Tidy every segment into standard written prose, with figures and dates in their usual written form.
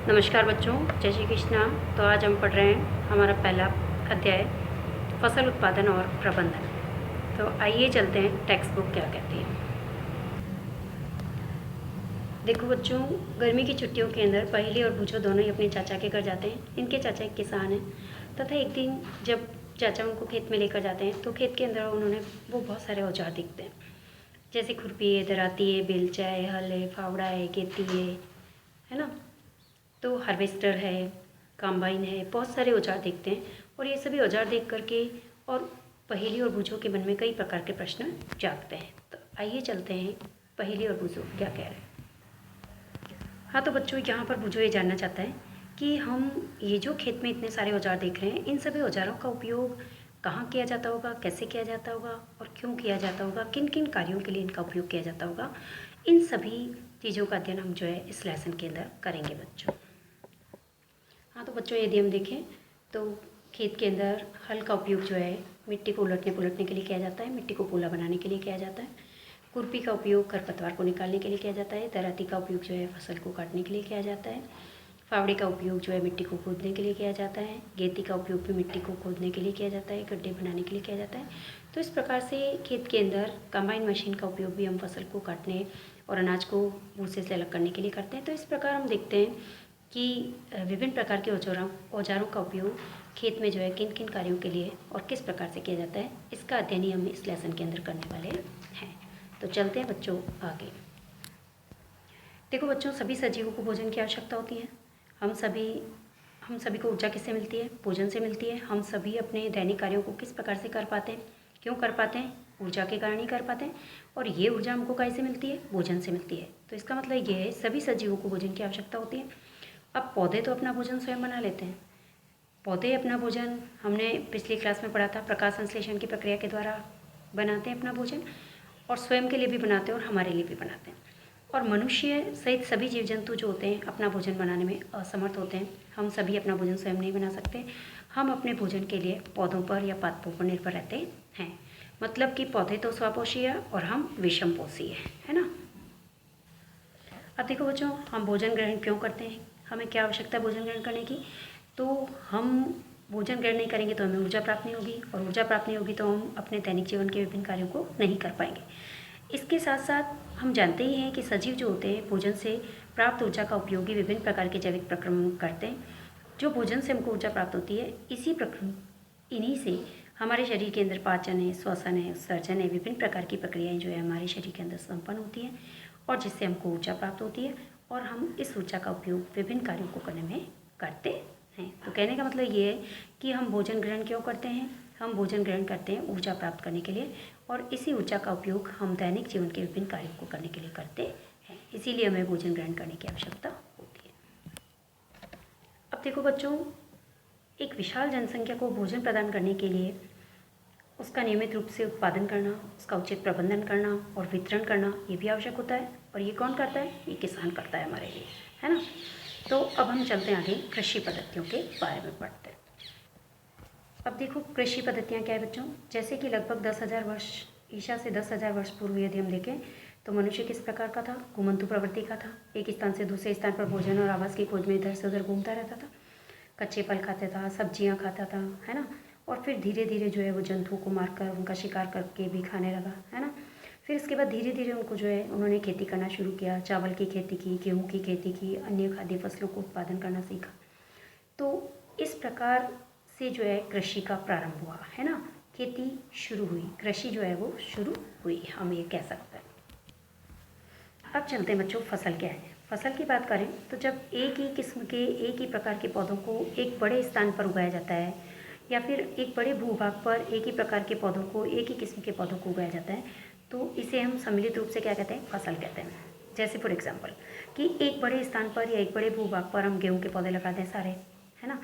नमस्कार बच्चों, जय श्री कृष्णा। तो आज हम पढ़ रहे हैं हमारा पहला अध्याय फसल उत्पादन और प्रबंधन। तो आइए चलते हैं टेक्स्ट बुक क्या कहती है। देखो बच्चों, गर्मी की छुट्टियों के अंदर पहेली और बूझो दोनों ही अपने चाचा के घर जाते हैं। इनके चाचा एक किसान हैं तथा एक दिन जब चाचा उनको खेत में लेकर जाते हैं तो खेत के अंदर उन्होंने वो बहुत सारे औजार दिखते हैं, जैसे खुरपी है, दराती है, बेलचा है, हल है, फावड़ा है, गेती है ना। तो हार्वेस्टर है, कंबाइन है, बहुत सारे औजार देखते हैं और ये सभी औजार देख करके और पहेली और बूझो के मन में कई प्रकार के प्रश्न जागते हैं। तो आइए चलते हैं पहेली और बूझो क्या कह रहे हैं। हाँ तो बच्चों, यहाँ पर बूझो ये जानना चाहता है कि हम ये जो खेत में इतने सारे औजार देख रहे हैं, इन सभी औजारों का उपयोग कहाँ किया जाता होगा, कैसे किया जाता होगा और क्यों किया जाता होगा, किन किन कार्यों के लिए इनका उपयोग किया जाता होगा। इन सभी चीज़ों का अध्ययन हम जो है इस लेसन के अंदर करेंगे बच्चों। हाँ तो बच्चों, यदि हम देखें तो खेत के अंदर हल का उपयोग जो है मिट्टी को उलटने पुलटने के लिए किया जाता है, मिट्टी को पोला बनाने के लिए किया जाता है। खुरपी का उपयोग खरपतवार को निकालने के लिए किया जाता है। दराती का उपयोग जो है फसल को काटने के लिए किया जाता है। फावड़े का उपयोग जो है मिट्टी को खोदने के लिए किया जाता है। गेती का उपयोग भी मिट्टी को खोदने के लिए किया जाता है, गड्ढे बनाने के लिए किया जाता है। तो इस प्रकार से खेत के अंदर कंबाइन मशीन का उपयोग भी हम फसल को काटने और अनाज को भूसे से अलग करने के लिए करते हैं। तो इस प्रकार हम देखते हैं कि विभिन्न प्रकार के औजारों का उपयोग खेत में जो है किन किन कार्यों के लिए और किस प्रकार से किया जाता है, इसका अध्ययन ही हम इस लेसन के अंदर करने वाले हैं। तो चलते हैं बच्चों आगे। देखो बच्चों, सभी सजीवों को भोजन की आवश्यकता होती है। हम सभी को ऊर्जा किससे मिलती है? भोजन से मिलती है। हम सभी अपने दैनिक कार्यों को किस प्रकार से कर पाते हैं, क्यों कर पाते हैं? ऊर्जा के कारण ही कर पाते हैं। और ये ऊर्जा हमको कहाँ से मिलती है? भोजन से मिलती है। तो इसका मतलब ये है सभी सजीवों को भोजन की आवश्यकता होती है। अब पौधे तो अपना भोजन स्वयं बना लेते हैं। पौधे अपना भोजन, हमने पिछली क्लास में पढ़ा था, प्रकाश संश्लेषण की प्रक्रिया के द्वारा बनाते हैं अपना भोजन, और स्वयं के लिए भी बनाते हैं और हमारे लिए भी बनाते हैं। और मनुष्य सहित सभी जीव जंतु जो होते हैं अपना भोजन बनाने में असमर्थ होते हैं। हम सभी अपना भोजन स्वयं नहीं बना सकते। हम अपने भोजन के लिए पौधों पर या पादपों पर निर्भर रहते हैं। मतलब कि पौधे तो स्वपोषी है और हम विषमपोषी है ना। अब देखो बच्चों, हम भोजन ग्रहण क्यों करते हैं, हमें क्या आवश्यकता है भोजन ग्रहण करने की? तो हम भोजन ग्रहण नहीं करेंगे तो हमें ऊर्जा प्राप्त नहीं होगी, और ऊर्जा प्राप्त नहीं होगी तो हम अपने दैनिक जीवन के विभिन्न कार्यों को नहीं कर पाएंगे। इसके साथ साथ हम जानते ही हैं कि सजीव जो होते हैं भोजन से प्राप्त ऊर्जा का उपयोग ही विभिन्न प्रकार के जैविक प्रक्रम करते हैं। जो भोजन से हमको ऊर्जा प्राप्त होती है, इसी प्रक्रम इन्हीं से हमारे शरीर के अंदर पाचन है, श्वसन है, उत्सर्जन है, विभिन्न प्रकार की प्रक्रियाएं जो है हमारे शरीर के अंदर संपन्न होती हैं और जिससे हमको ऊर्जा प्राप्त होती है और हम इस ऊर्जा का उपयोग विभिन्न कार्यों को करने में करते हैं। तो कहने का मतलब ये है कि हम भोजन ग्रहण क्यों करते हैं? हम भोजन ग्रहण करते हैं ऊर्जा प्राप्त करने के लिए, और इसी ऊर्जा का उपयोग हम दैनिक जीवन के विभिन्न कार्यों को करने के लिए करते हैं। इसीलिए हमें भोजन ग्रहण करने की आवश्यकता होती है। अब देखो बच्चों, एक विशाल जनसंख्या को भोजन प्रदान करने के लिए उसका नियमित रूप से उत्पादन करना, उसका उचित प्रबंधन करना और वितरण करना, ये भी आवश्यक होता है। और ये कौन करता है? ये किसान करता है हमारे लिए, है ना। तो अब हम चलते हैं आगे, कृषि पद्धतियों के बारे में पढ़ते हैं। अब देखो, कृषि पद्धतियाँ क्या है बच्चों? जैसे कि लगभग 10,000 वर्ष ईसा से 10,000 वर्ष पूर्व यदि हम देखें तो मनुष्य किस प्रकार का था? घुमंतु प्रवृत्ति का था। एक स्थान से दूसरे स्थान पर भोजन और आवास की खोज में इधर से उधर घूमता रहता था। कच्चे फल खाता था, सब्जियां खाता था, है ना। और फिर धीरे धीरे जो है वो जंतुओं को मारकर उनका शिकार करके भी खाने लगा, है ना। फिर इसके बाद धीरे धीरे उनको जो है उन्होंने खेती करना शुरू किया, चावल की खेती की, गेहूँ की खेती की, अन्य खाद्य फसलों को उत्पादन करना सीखा। तो इस प्रकार से जो है कृषि का प्रारंभ हुआ, है ना। खेती शुरू हुई, कृषि जो है वो शुरू हुई, हम ये कह सकते हैं। अब चलते हैं बच्चों, फसल क्या है। फसल की बात करें तो जब एक ही किस्म के, एक ही प्रकार के पौधों को एक बड़े स्थान पर उगाया जाता है, या फिर एक बड़े भूभाग पर एक ही प्रकार के पौधों को, एक ही किस्म के पौधों को उगाया जाता है, तो इसे हम सम्मिलित रूप से क्या कहते हैं? फसल कहते हैं। जैसे फॉर एग्जाम्पल कि एक बड़े स्थान पर या एक बड़े भूभाग पर हम गेहूँ के पौधे लगाते हैं सारे, है ना।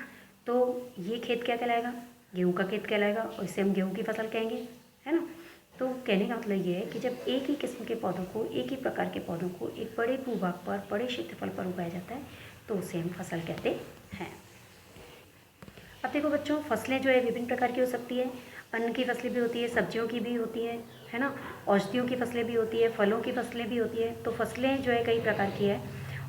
तो ये खेत क्या कहलाएगा? गेहूँ का खेत कहलाएगा, और इसे हम गेहूँ की फसल कहेंगे, है ना। तो कहने का मतलब ये है कि जब एक ही किस्म के पौधों को, एक ही प्रकार के पौधों को एक बड़े भूभाग पर, बड़े क्षेत्रफल पर उगाया जाता है तो उसे हम फसल कहते हैं। अब देखो बच्चों, फसलें जो है विभिन्न प्रकार की हो सकती है। अन्न की फसलें भी होती है, सब्जियों की भी होती है ना। औषधियों की फसलें भी होती है, फलों की फसलें भी होती है। तो फसलें जो है कई प्रकार की है,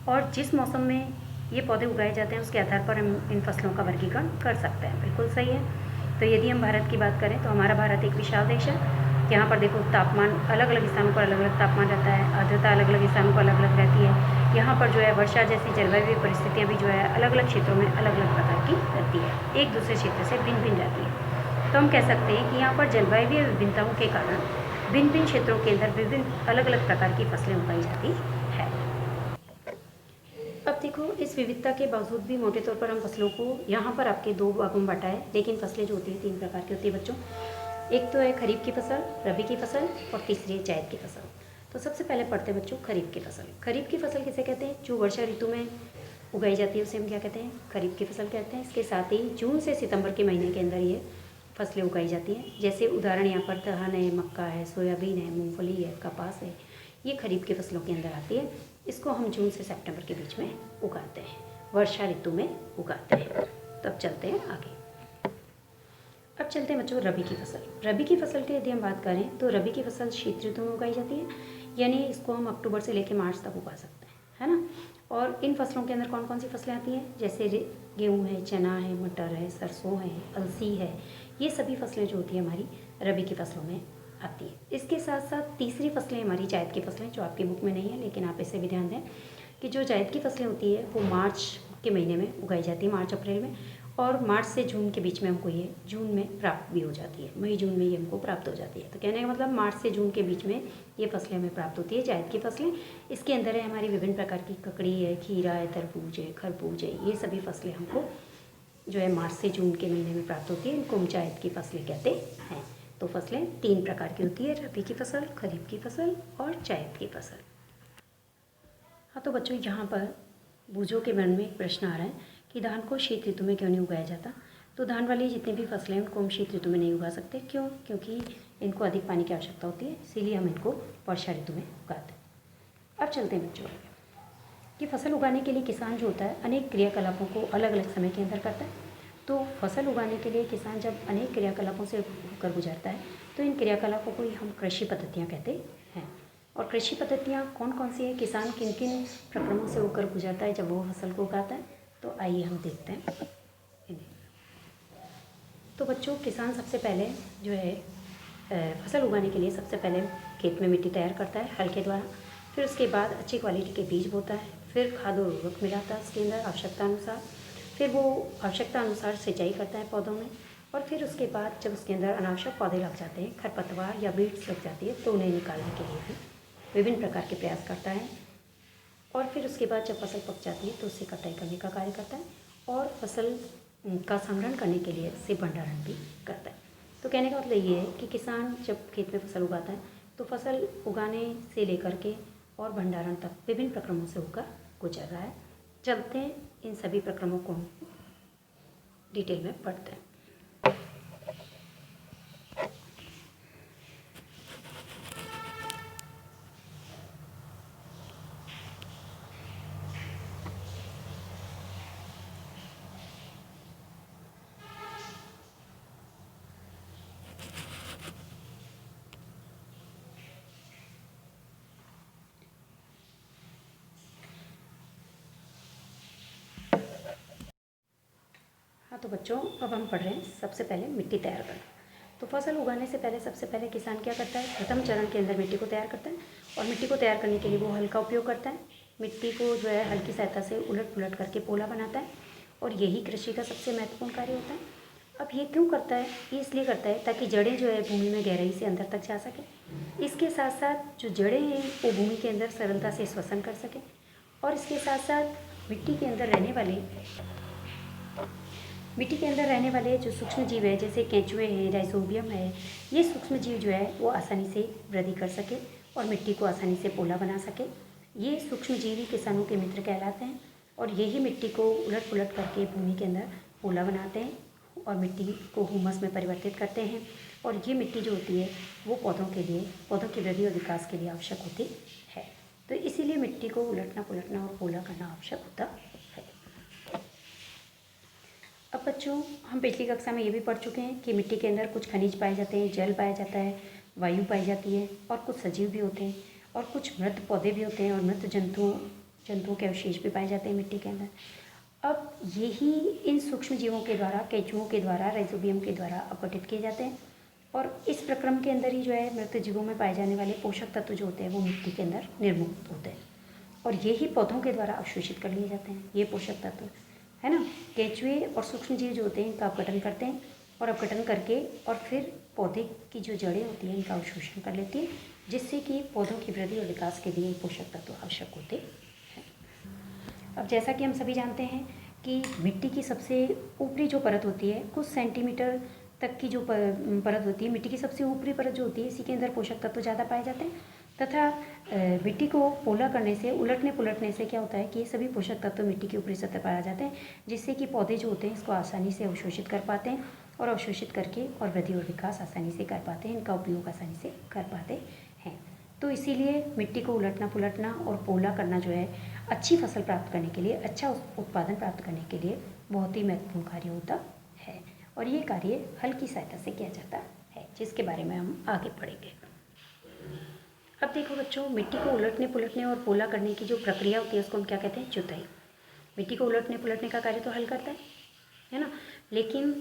और जिस मौसम में ये पौधे उगाए जाते हैं, उसके आधार पर हम इन फसलों का वर्गीकरण कर सकते हैं। बिल्कुल सही है। तो यदि हम भारत की बात करें तो हमारा भारत एक विशाल देश है। यहाँ पर देखो तापमान अलग अलग स्थानों पर अलग अलग तापमान रहता है, आर्द्रता अलग अलग स्थानों पर अलग अलग रहती है। यहाँ पर जो है वर्षा जैसी जलवायु परिस्थितियाँ भी जो है अलग अलग क्षेत्रों में अलग अलग प्रकार की रहती है, एक दूसरे क्षेत्र से भिन्न भिन्न रहती है। तो हम कह सकते हैं कि यहाँ पर जलवायु विभिन्नताओं के कारण भिन्न भिन्न क्षेत्रों के अंदर विभिन्न अलग अलग प्रकार की फसलें उगाई जाती है। अब देखो, इस विविधता के बावजूद भी मोटे तौर पर हम फसलों को यहाँ पर आपके दो भागों में बांटा है, लेकिन फसलें जो होती हैं 3 प्रकार की होती है बच्चों। एक तो है खरीफ की फसल, रबी की फसल और तीसरी है जायद की फसल। तो सबसे पहले पढ़ते हैं बच्चों खरीफ की फसल। खरीफ की फसल किसे कहते हैं? जो वर्षा ऋतु में उगाई जाती है उसे हम क्या कहते हैं? खरीफ की फसल कहते हैं। इसके साथ ही जून से सितंबर के महीने के अंदर ये फसलें उगाई जाती हैं। जैसे उदाहरण यहाँ पर धान है, मक्का है, सोयाबीन है, मूंगफली है, कपास है, ये खरीफ की फसलों के अंदर आती है। इसको हम जून से सितंबर के बीच में उगाते हैं, वर्षा ऋतु में उगाते हैं। तब चलते हैं आगे। अब चलते हैं बच्चों रबी की फसल। रबी की फसल की यदि हम बात करें तो रबी की फसल शीत ऋतु में उगाई जाती है, यानी इसको हम अक्टूबर से लेकर मार्च तक उगा सकते हैं, है ना। और इन फसलों के अंदर कौन कौन सी फसलें आती हैं? जैसे गेहूँ है, चना है, मटर है, सरसों है, अलसी है, ये सभी फसलें जो होती है हमारी रबी की फसलों में आती है। इसके साथ साथ तीसरी फसलें हमारी जायद की फसलें, जो आपके बुक में नहीं है लेकिन आप इसे भी ध्यान दें कि जो जायद की फसलें होती है वो मार्च के महीने में उगाई जाती है, मार्च अप्रैल में। और मार्च से जून के बीच में हमको ये जून में प्राप्त भी हो जाती है, मई जून में ये हमको प्राप्त हो जाती है। तो कहने का मतलब मार्च से जून के बीच में ये फसलें हमें प्राप्त होती है, जायद की फसलें। इसके अंदर है हमारी विभिन्न प्रकार की ककड़ी है, खीरा है, तरबूज है, खरबूज है, ये सभी फसलें हमको जो है मार्च से जून के महीने में प्राप्त होती है। इनको हम जायद की फसलें कहते हैं। तो फसलें 3 प्रकार की होती है, रबी की फसल, खरीफ की फसल और जायद की फसल। हाँ, तो बच्चों यहाँ पर बूझों के मन में एक प्रश्न आ रहा है कि धान को शीत ऋतु में क्यों नहीं उगाया जाता। तो धान वाली जितनी भी फसलें हैं उनको हम शीत ऋतु में नहीं उगा सकते। क्यों? क्योंकि इनको अधिक पानी की आवश्यकता होती है, इसीलिए हम इनको वर्षा ऋतु में उगाते हैं। अब चलते हैं बच्चों कि फसल उगाने के लिए किसान जो होता है अनेक क्रियाकलापों को अलग अलग समय के अंदर करता है। तो फसल उगाने के लिए किसान जब अनेक क्रियाकलापों से होकर गुजरता है तो इन क्रियाकलापों को ही हम कृषि पद्धतियाँ कहते हैं। और कृषि पद्धतियाँ कौन कौन सी है, किसान किन किन प्रक्रमों से होकर गुजरता है जब वो फसल को उगाता है, तो आइए हम देखते हैं इन्हें। तो बच्चों, किसान सबसे पहले जो है फसल उगाने के लिए सबसे पहले खेत में मिट्टी तैयार करता है हल के द्वारा। फिर उसके बाद अच्छी क्वालिटी के बीज बोता है, फिर खाद और उर्वरक मिलाता है उसके अंदर आवश्यकता अनुसार। फिर वो आवश्यकता अनुसार सिंचाई करता है पौधों में। और फिर उसके बाद जब उसके अंदर अनावश्यक पौधे लग जाते हैं, खरपतवार या बीड्स लग जाती है, तो उन्हें निकालने के लिए भी विभिन्न प्रकार के प्रयास करता है। और फिर उसके बाद जब फसल पक जाती है तो उससे कटाई करने का कार्य करता है और फसल का संग्रहण करने के लिए से भंडारण भी करता है। तो कहने का मतलब ये है कि किसान जब खेत में फसल उगाता है तो फसल उगाने से लेकर के और भंडारण तक विभिन्न प्रक्रमों से होकर गुजर रहा है। चलते हैं इन सभी प्रक्रमों को डिटेल में पढ़ते हैं। हाँ, तो बच्चों अब हम पढ़ रहे हैं सबसे पहले मिट्टी तैयार करना। तो फसल उगाने से पहले सबसे पहले किसान क्या करता है, प्रथम चरण के अंदर मिट्टी को तैयार करता है। और मिट्टी को तैयार करने के लिए वो हल का उपयोग करता है। मिट्टी को जो है हल की सहायता से उलट पुलट करके पोला बनाता है। और यही कृषि का सबसे महत्वपूर्ण कार्य होता है। अब ये क्यों करता है? ये इसलिए करता है ताकि जड़ें जो है भूमि में गहराई से अंदर तक जा सकें। इसके साथ साथ जो जड़ें हैं वो भूमि के अंदर सरलता से श्वसन कर सकें। और इसके साथ साथ मिट्टी के अंदर रहने वाले जो सूक्ष्म जीव है, जैसे केंचुए हैं, राइजोबियम है, ये सूक्ष्म जीव जो है वो आसानी से वृद्धि कर सके और मिट्टी को आसानी से पोला बना सके। ये सूक्ष्म जीव ही किसानों के मित्र कहलाते हैं और यही मिट्टी को उलट पुलट करके भूमि के अंदर पोला बनाते हैं और मिट्टी को हुमस में परिवर्तित करते हैं। और ये मिट्टी जो होती है वो पौधों की वृद्धि और विकास के लिए आवश्यक होती है। तो इसीलिए मिट्टी को उलटना पुलटना और पोला करना आवश्यक होता है। अब बच्चों, हम पिछली कक्षा में ये भी पढ़ चुके हैं कि मिट्टी के अंदर कुछ खनिज पाए जाते हैं, जल पाया जाता है, वायु पाई जाती है और कुछ सजीव भी होते हैं और कुछ मृत पौधे भी होते हैं और मृत जंतुओं के अवशेष भी पाए जाते हैं मिट्टी के अंदर। अब यही इन सूक्ष्म जीवों के द्वारा, केंचुओं के द्वारा, राइजोबियम के द्वारा अपघटित किए जाते हैं और इस प्रक्रम के अंदर ही जो है मृत जीवों में पाए जाने वाले पोषक तत्व जो होते हैं वो मिट्टी के अंदर निर्मुक्त होते हैं और यही पौधों के द्वारा अवशोषित कर लिए जाते हैं। ये पोषक तत्व है ना, केंचुए और सूक्ष्म जीव जो होते हैं इनका अपघटन करते हैं और अपघटन करके और फिर पौधे की जो जड़ें होती हैं इनका अवशोषण कर लेती हैं, जिससे कि पौधों की वृद्धि और विकास के लिए पोषक तत्व आवश्यक होते हैं। अब जैसा कि हम सभी जानते हैं कि मिट्टी की सबसे ऊपरी जो परत होती है, कुछ सेंटीमीटर तक की जो परत होती है, मिट्टी की सबसे ऊपरी परत जो होती है, इसी के अंदर पोषक तत्व ज़्यादा पाए जाते हैं तथा मिट्टी को पोला करने से, उलटने पुलटने से क्या होता है कि ये सभी पोषक तत्व मिट्टी की ऊपरी सतह पर आ जाते हैं, जिससे कि पौधे जो होते हैं इसको आसानी से अवशोषित कर पाते हैं और अवशोषित करके और वृद्धि और विकास आसानी से कर पाते हैं, इनका उपयोग आसानी से कर पाते हैं। तो इसीलिए मिट्टी को उलटना पुलटना और पोला करना जो है अच्छी फसल प्राप्त करने के लिए, अच्छा उत्पादन प्राप्त करने के लिए बहुत ही महत्वपूर्ण कार्य होता है और ये कार्य हल की सहायता से किया जाता है, जिसके बारे में हम आगे पढ़ेंगे। अब देखो बच्चों, मिट्टी को उलटने पुलटने और पोला करने की जो प्रक्रिया होती है उसको हम क्या कहते हैं? जुताई। मिट्टी को उलटने पुलटने का कार्य तो हल करता है ना, लेकिन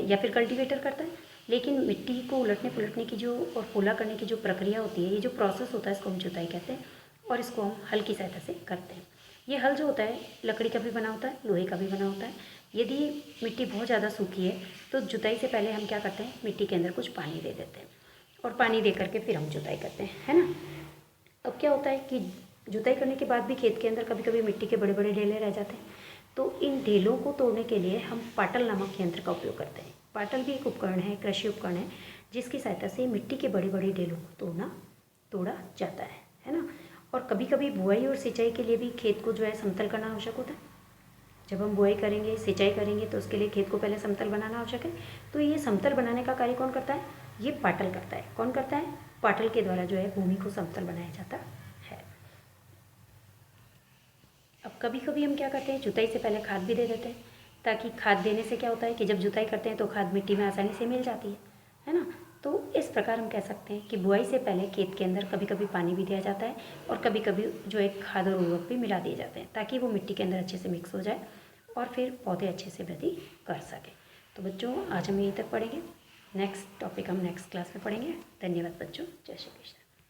या फिर कल्टीवेटर करता है, लेकिन मिट्टी को उलटने पुलटने की जो और पोला करने की जो प्रक्रिया होती है, ये जो प्रोसेस होता है इसको हम जुताई कहते हैं और इसको हम हल की सहायता से करते हैं। ये हल जो होता है लकड़ी का भी बना होता है, लोहे का भी बना होता है। यदि मिट्टी बहुत ज़्यादा सूखी है तो जुताई से पहले हम क्या करते हैं, मिट्टी के अंदर कुछ पानी दे देते हैं और पानी दे करके फिर हम जुताई करते हैं, है ना। अब क्या होता है कि जुताई करने के बाद भी खेत के अंदर कभी कभी मिट्टी के बड़े बड़े ढेले रह जाते हैं, तो इन ढेलों को तोड़ने के लिए हम पाटल नामक यंत्र का उपयोग करते हैं। पाटल भी एक उपकरण है, कृषि उपकरण है, जिसकी सहायता से मिट्टी के बड़े बड़े ढेलों को तोड़ा जाता है ना। और कभी कभी बुआई और सिंचाई के लिए भी खेत को जो है समतल करना आवश्यक होता है। जब हम बुआई करेंगे, सिंचाई करेंगे तो उसके लिए खेत को पहले समतल बनाना आवश्यक है। तो ये समतल बनाने का कार्य कौन करता है? ये पाटल करता है। कौन करता है? पाटल के द्वारा जो है भूमि को समतल बनाया जाता है। अब कभी कभी हम क्या करते हैं, जुताई से पहले खाद भी दे देते हैं, ताकि खाद देने से क्या होता है कि जब जुताई करते हैं तो खाद मिट्टी में आसानी से मिल जाती है ना। तो इस प्रकार हम कह सकते हैं कि बुआई से पहले खेत के अंदर कभी कभी पानी भी दिया जाता है और कभी कभी जो है खाद और उर्वरक भी मिला दिए जाते हैं, ताकि वो मिट्टी के अंदर अच्छे से मिक्स हो जाए और फिर पौधे अच्छे से वृद्धि कर सकें। तो बच्चों, आज हम यहीं तक पढ़ेंगे। नेक्स्ट टॉपिक हम नेक्स्ट क्लास में पढ़ेंगे। धन्यवाद बच्चों। जय श्री कृष्ण।